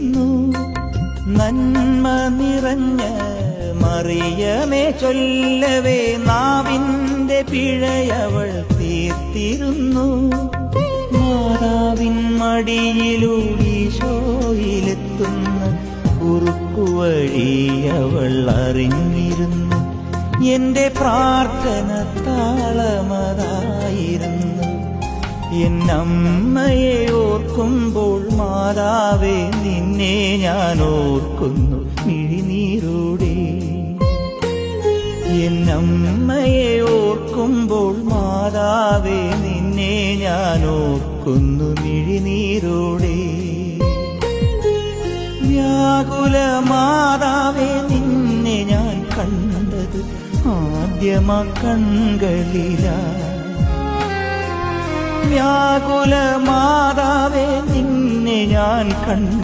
തീർത്തിരുന്നു. നന്മ നിറഞ്ഞ മറിയമേ ചൊല്ലവേ നാവിന്റെ പിഴയവൾ തീർത്തിരുന്നു. മാതാവിൻ മടിയിലൂടീശോയിലെത്തുന്ന കുറുക്കുവഴി അവൾ അറിഞ്ഞിരുന്നു. എന്റെ പ്രാർത്ഥന താളമതായിരുന്നു. എന്നമ്മയെ ഓർക്കുമ്പോൾ മാതാവേ നിന്നെ ഞാൻ ഓർക്കുന്നു മിഴിനീരോടെ. എന്നമ്മയെ ഓർക്കുമ്പോൾ മാതാവേ നിന്നെ ഞാൻ ഓർക്കുന്നു മിഴിനീരോടെ. വ്യാകുല മാതാവേ നിന്നെ ഞാൻ കണ്ടത് ആദ്യമാ കൺകളിലാ. വ്യാകുല മാതാവേ നിന്നെ ഞാൻ കണ്ടു